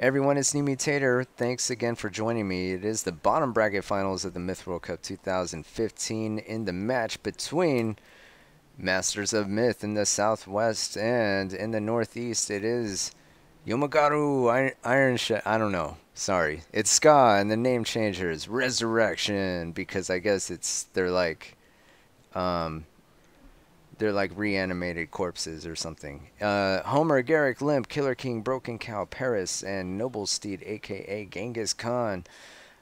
Everyone, it's New Mutator. Thanks again for joining me. It is the bottom bracket finals of the Myth World Cup 2015 in the match between Masters of Myth in the southwest and in the northeast. It is Yomagaru Iron I don't know. Sorry. It's Ska and the name changers Resurrection because I guess um they're like reanimated corpses or something. Homer, Garrick, Limp, Killer King, Broken Cow, Paris, and Noble Steed, aka Genghis Khan.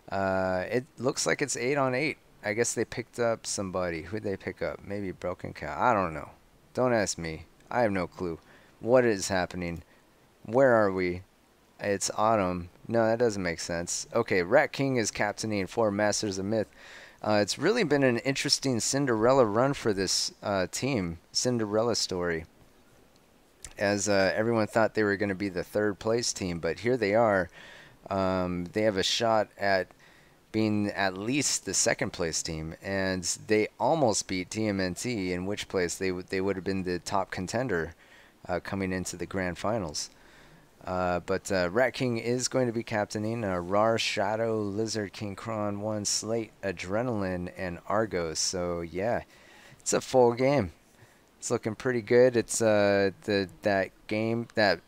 It looks like it's 8 on 8. I guess they picked up somebody. Who'd they pick up? Maybe Broken Cow. I don't know. Don't ask me. I have no clue. What is happening? Where are we? It's autumn. No, that doesn't make sense. Okay, Rat King is captaining for Masters of Myth. It's really been an interesting Cinderella run for this team. Cinderella story. As everyone thought they were going to be the third place team, but here they are. They have a shot at being at least the second place team, and they almost beat TMNT, in which place they would have been the top contender coming into the grand finals. But Rat King is going to be captaining. Rar, Shadow, Lizard, King Kron, 1, Slate, Adrenaline, and Argos. So yeah, it's a full game. It's looking pretty good. It's that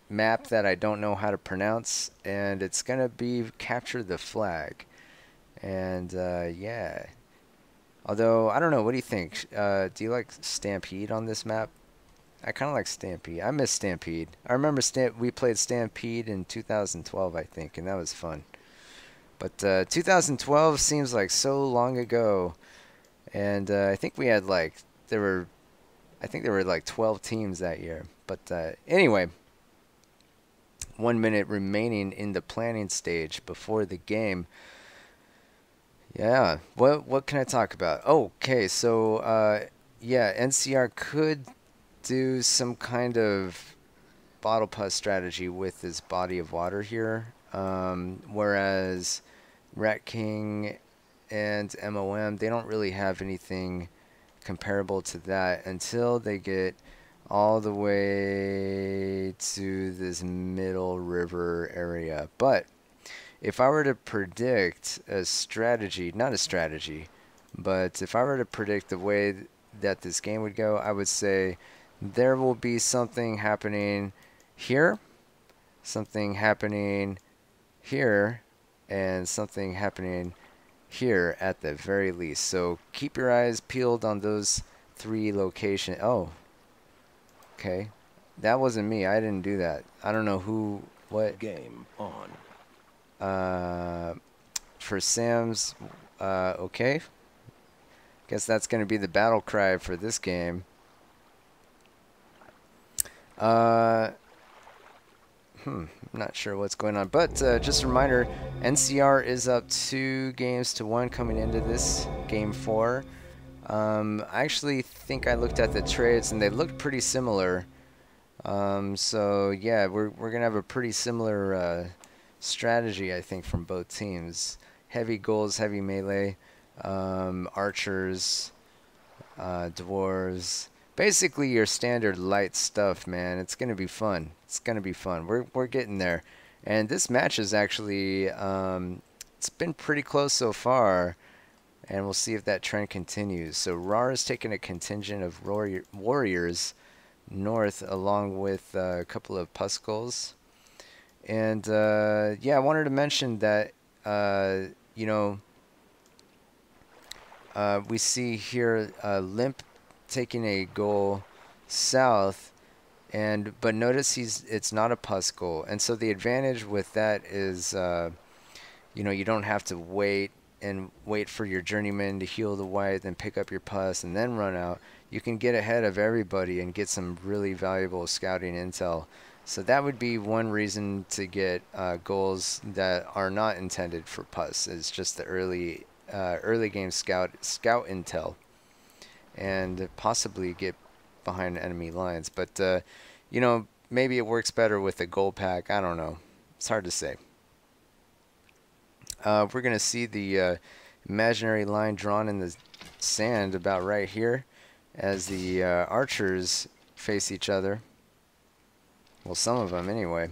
map that I don't know how to pronounce, and it's gonna be Capture the Flag. And yeah. Although I don't know, what do you think? Do you like Stampede on this map? I kind of like Stampede. I miss Stampede. I remember we played Stampede in 2012, I think, and that was fun. But 2012 seems like so long ago, and I think we had like there were like 12 teams that year. But anyway, 1 minute remaining in the planning stage before the game. Yeah, what can I talk about? Okay, so yeah, NCR could do some kind of bottle pus strategy with this body of water here, whereas Rat King and MoM, they don't really have anything comparable to that until they get all the way to this middle river area. But if I were to predict a strategy, not a strategy, but if I were to predict the way that this game would go, I would say there will be something happening here, something happening here, and something happening here at the very least. So keep your eyes peeled on those 3 locations. Oh, okay. That wasn't me. I didn't do that. I don't know who, what. Game on. For Sam's, okay. Guess that's going to be the battle cry for this game. I'm not sure what's going on, but just a reminder, NCR is up 2-1 coming into this game 4. I actually think I looked at the trades and they looked pretty similar. So yeah, we're gonna have a pretty similar strategy, I think, from both teams. Heavy goals, heavy melee, archers, dwarves. Basically your standard light stuff, man. It's gonna be fun. It's gonna be fun. We're getting there, and this match is actually it's been pretty close so far, and we'll see if that trend continues. So Rar is taking a contingent of warriors north, along with a couple of Puskulls, and yeah, I wanted to mention that you know, we see here Limp taking a goal south, but notice it's not a Puskul, and so the advantage with that is you know, you don't have to wait for your journeyman to heal the white, then pick up your pus and then run out. You can get ahead of everybody and get some really valuable scouting intel. So that would be one reason to get goals that are not intended for pus. It's just the early game scout intel, and possibly get behind enemy lines. But you know, maybe it works better with a gold pack. I don't know. It's hard to say. We're gonna see the imaginary line drawn in the sand about right here as the archers face each other. Well, some of them anyway.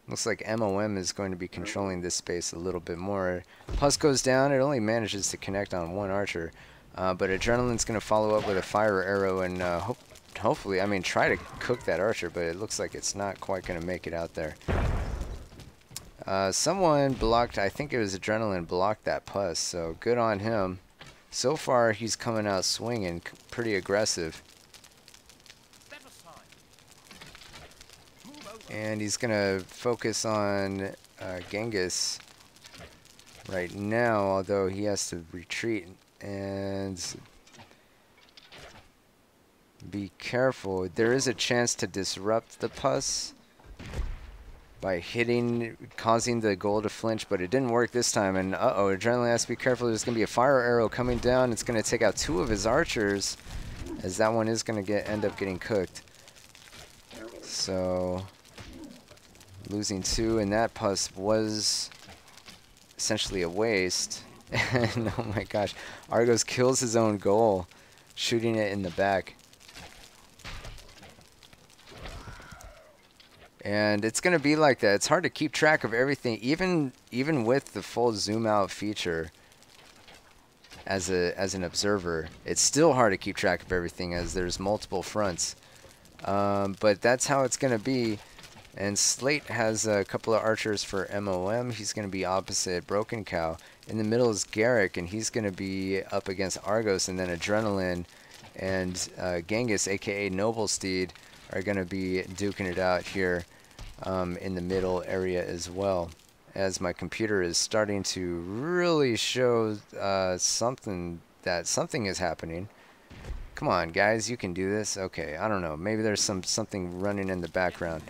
Looks like MoM is going to be controlling this space a little bit more. Pus goes down. It only manages to connect on one archer. But Adrenaline's going to follow up with a fire arrow and hopefully, I mean, try to cook that archer, but it looks like it's not quite going to make it out there. Someone blocked, I think it was Adrenaline, blocked that Pus, so good on him. So far, he's coming out swinging, pretty aggressive. And he's going to focus on Genghis right now, although he has to retreat and be careful. There is a chance to disrupt the Pus by causing the goal to flinch, but it didn't work this time. And uh-oh, Adrenaline has to be careful. There's going to be a fire arrow coming down. It's going to take out 2 of his archers, as that one is going to end up getting cooked. So losing 2, and that Pus was essentially a waste. And oh my gosh, Argos kills his own goal, shooting it in the back. And it's going to be like that. It's hard to keep track of everything, even with the full zoom out feature. As an observer, it's still hard to keep track of everything as there's multiple fronts. But that's how it's going to be. And Slate has a couple of archers for MoM. He's going to be opposite Broken Cow. In the middle is Garrick, and he's going to be up against Argos. And then Adrenaline and Genghis, a.k.a. Noble Steed, are going to be duking it out here in the middle area as well. As my computer is starting to really show something is happening. Come on, guys, you can do this. Okay, I don't know. Maybe there's something running in the background.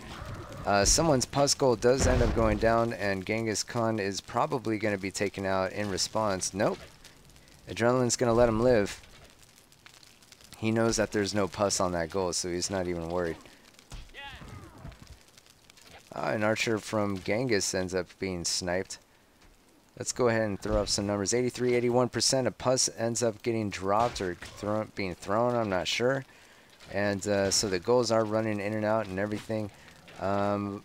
Someone's Pus goal does end up going down, and Genghis Khan is probably going to be taken out in response. Nope. Adrenaline's going to let him live. He knows that there's no Pus on that goal, so he's not even worried. An archer from Genghis ends up being sniped. Let's go ahead and throw up some numbers. 83, 81% of Pus ends up getting dropped or being thrown, I'm not sure. And so the goals are running in and out and everything. So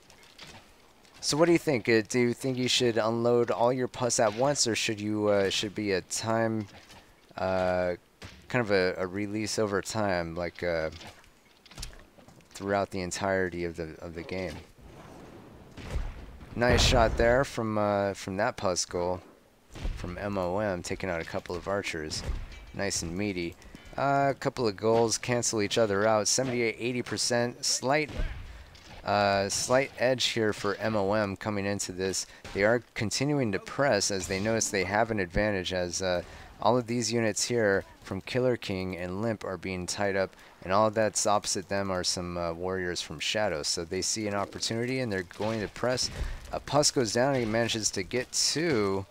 what do you think? Do you think you should unload all your Pus at once, or should you should be a time, kind of a release over time, like throughout the entirety of the game? Nice shot there from that Pus goal from MoM, taking out a couple of archers, nice and meaty. A couple of goals cancel each other out. 78, 80%, slight edge here for MoM coming into this. They are continuing to press as they notice they have an advantage, as all of these units here from Killer King and Limp are being tied up, and all that's opposite them are some warriors from Shadow. So they see an opportunity and they're going to press. Pus goes down and he manages to get 2,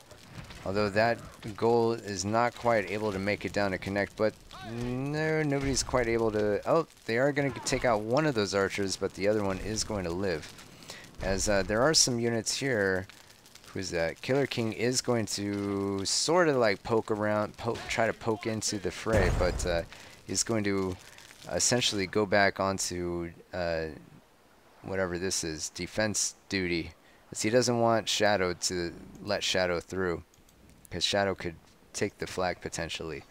although that goal is not quite able to make it down to connect. But no, nobody's quite able to. Oh, they are going to take out one of those archers, but the other one is going to live. As there are some units here. Who's that? Killer King is going to sort of like poke around, try to poke into the fray, but he's going to essentially go back onto whatever this is, defense duty, as he doesn't want Shadow to let Shadow through, because Shadow could take the flag potentially.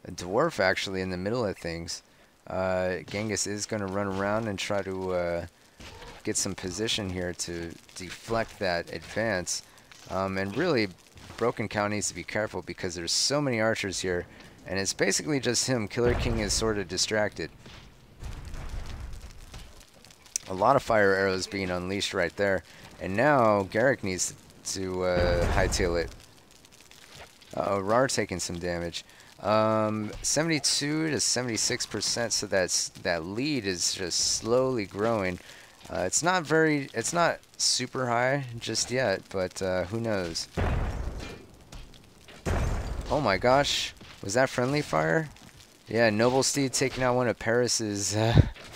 A dwarf actually in the middle of things. Genghis is going to run around and try to get some position here to deflect that advance. And really, Broken Cow needs to be careful because there's so many archers here, and it's basically just him. Killer King is sort of distracted. A lot of fire arrows being unleashed right there, and now Garrick needs to hightail it. Uh-oh, Rar taking some damage. 72 to 76%, so that lead is just slowly growing. It's not super high just yet, but who knows? Oh my gosh, was that friendly fire? Yeah, Noble Steed taking out one of Paris's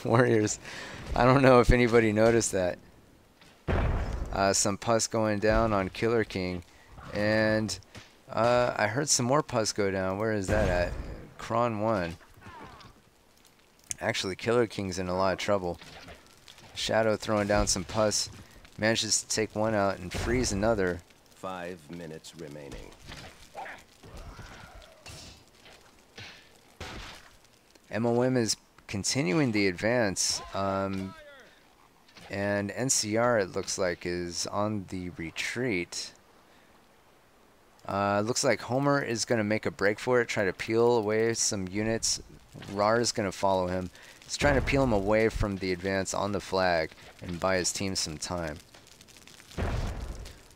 warriors. I don't know if anybody noticed that. Some Pus going down on Killer King, and I heard some more Pus go down. Where is that at? Kron 1. Actually, Killer King's in a lot of trouble. Shadow throwing down some pus. Manages to take one out and freeze another. 5 minutes remaining. MoM is continuing the advance. And NCR, it looks like, is on the retreat. Looks like Homer is going to make a break for it, try to peel away some units. Rar is going to follow him. He's trying to peel him away from the advance on the flag and buy his team some time.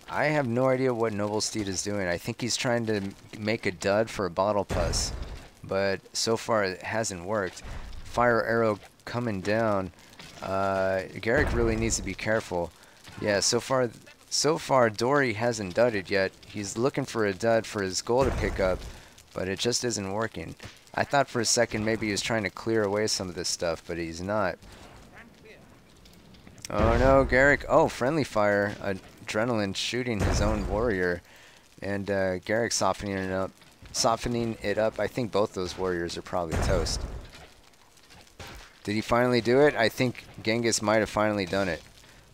I have no idea what Noble Steed is doing. I think he's trying to make a dud for a bottle pus, but so far it hasn't worked. Fire arrow coming down. Garrick really needs to be careful. Yeah, so far Dory hasn't dudded yet. He's looking for a dud for his goal to pick up, but it just isn't working. I thought for a second maybe he was trying to clear away some of this stuff, but he's not. Oh no, Garrick. Oh, friendly fire. Adrenaline shooting his own warrior. And Garrick softening it up. I think both those warriors are probably toast. Did he finally do it? I think Genghis might have finally done it.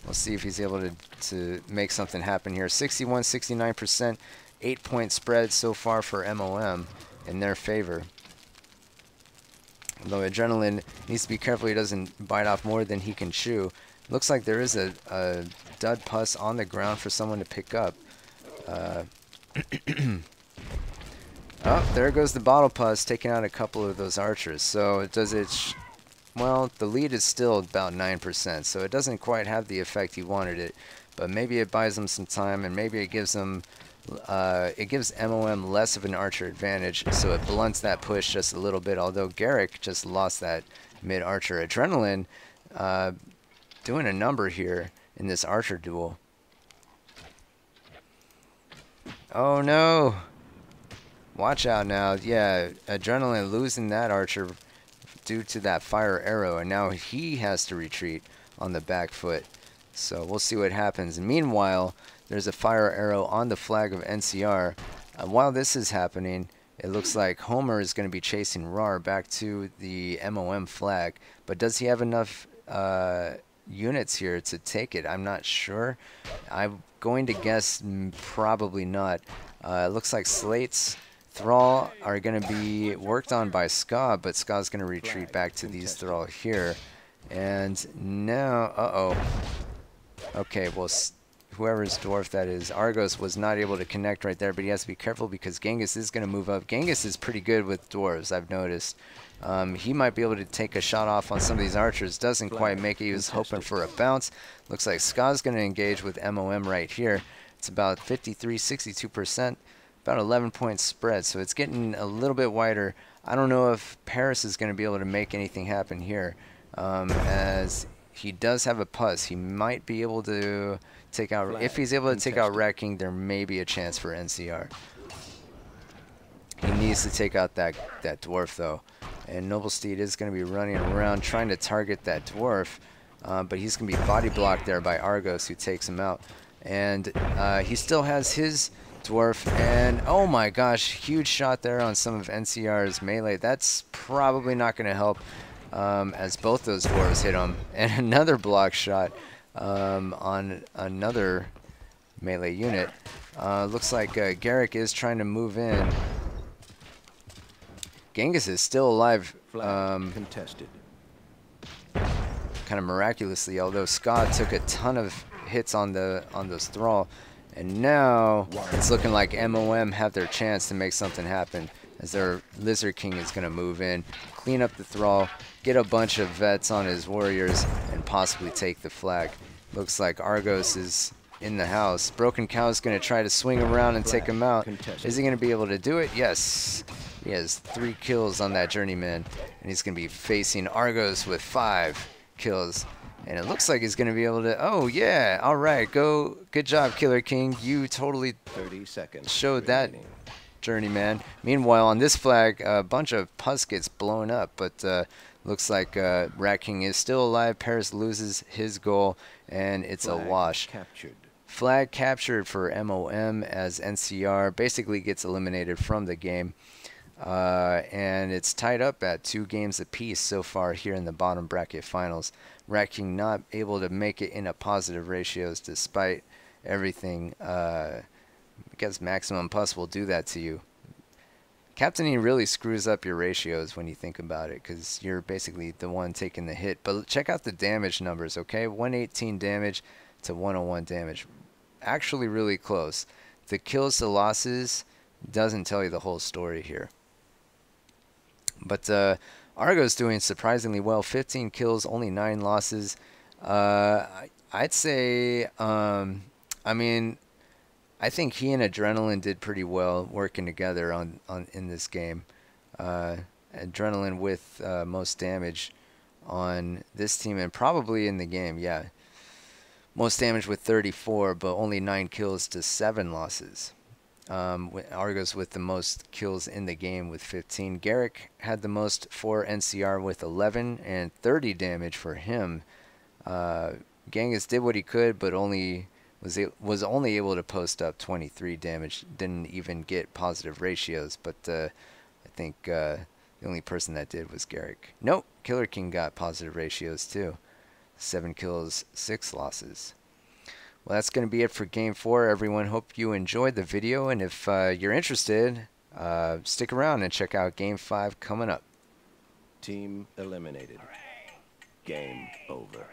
We'll see if he's able to make something happen here. 61, 69%, 8-point spread so far for MoM in their favor. Although Adrenaline needs to be careful he doesn't bite off more than he can chew. Looks like there is a dud pus on the ground for someone to pick up. Oh, there goes the bottle pus, taking out a couple of those archers. So does it... Well, the lead is still about 9%, so it doesn't quite have the effect he wanted it. But maybe it buys them some time, and maybe it gives them... it gives MoM less of an archer advantage, so it blunts that push just a little bit, although Garrick just lost that mid-archer. Adrenaline doing a number here in this archer duel. Oh no! Watch out now. Yeah, Adrenaline losing that archer due to that fire arrow, and now he has to retreat on the back foot. So we'll see what happens. Meanwhile, there's a fire arrow on the flag of NCR. While this is happening, it looks like Homer is going to be chasing Rar back to the MoM flag. But does he have enough units here to take it? I'm not sure. I'm going to guess probably not. It looks like Slate's Thrall are going to be worked on by Ska, but Ska's going to retreat back to these Thrall here. And now, uh-oh. Okay, well, whoever's dwarf that is, Argos was not able to connect right there, but he has to be careful because Genghis is going to move up. Genghis is pretty good with dwarves, I've noticed. He might be able to take a shot off on some of these archers. Doesn't quite make it. He was hoping for a bounce. Looks like Ska's going to engage with MoM right here. It's about 53, 62%. About 11-point spread, so it's getting a little bit wider. I don't know if Paris is going to be able to make anything happen here, as he does have a pus. He might be able to take out... If he's able to take out Rat King, there may be a chance for NCR. He needs to take out that dwarf, though. And Noble Steed is going to be running around trying to target that dwarf, but he's going to be body blocked there by Argos, who takes him out. And he still has his... dwarf, and oh my gosh, huge shot there on some of NCR's melee. That's probably not going to help, as both those dwarves hit him. And another block shot on another melee unit. Looks like Garrick is trying to move in. Genghis is still alive, contested. kind of miraculously, although Scott took a ton of hits on those Thrall. And now it's looking like MoM have their chance to make something happen, as their Lizard King is going to move in, clean up the Thrall, get a bunch of vets on his warriors, and possibly take the flag. Looks like Argos is in the house. Broken Cow is going to try to swing around and take him out. Is he going to be able to do it? Yes. He has 3 kills on that Journeyman, and he's going to be facing Argos with 5 kills. And it looks like he's going to be able to... Oh, yeah. All right. Good job, Killer King. You totally 30 seconds showed that, Journeyman. Meanwhile, on this flag, a bunch of pus gets blown up. But looks like Rat King is still alive. Paris loses his goal, and it's a wash. Flag captured for MoM, as NCR basically gets eliminated from the game. And it's tied up at 2 games apiece so far here in the bottom bracket finals. Rat King not able to make it into positive ratios despite everything. I guess Maximum Plus will do that to you. Captaining really screws up your ratios when you think about it, because you're basically the one taking the hit. But check out the damage numbers, okay? 118 damage to 101 damage. Actually really close. The kills to losses doesn't tell you the whole story here. But Argo's doing surprisingly well. 15 kills, only 9 losses. I'd say, I mean, I think he and Adrenaline did pretty well working together on in this game. Adrenaline with most damage on this team and probably in the game, yeah. Most damage with 34, but only 9 kills to 7 losses. Argos with the most kills in the game with 15. Garrick had the most for NCR with 11 and 30 damage for him. Genghis did what he could, but was only able to post up 23 damage. Didn't even get positive ratios, but I think the only person that did was Garrick. Nope, Killer King got positive ratios too. 7 kills, 6 losses. Well, that's going to be it for Game 4, everyone. Hope you enjoyed the video, and if you're interested, stick around and check out Game 5 coming up. Team eliminated. Game over.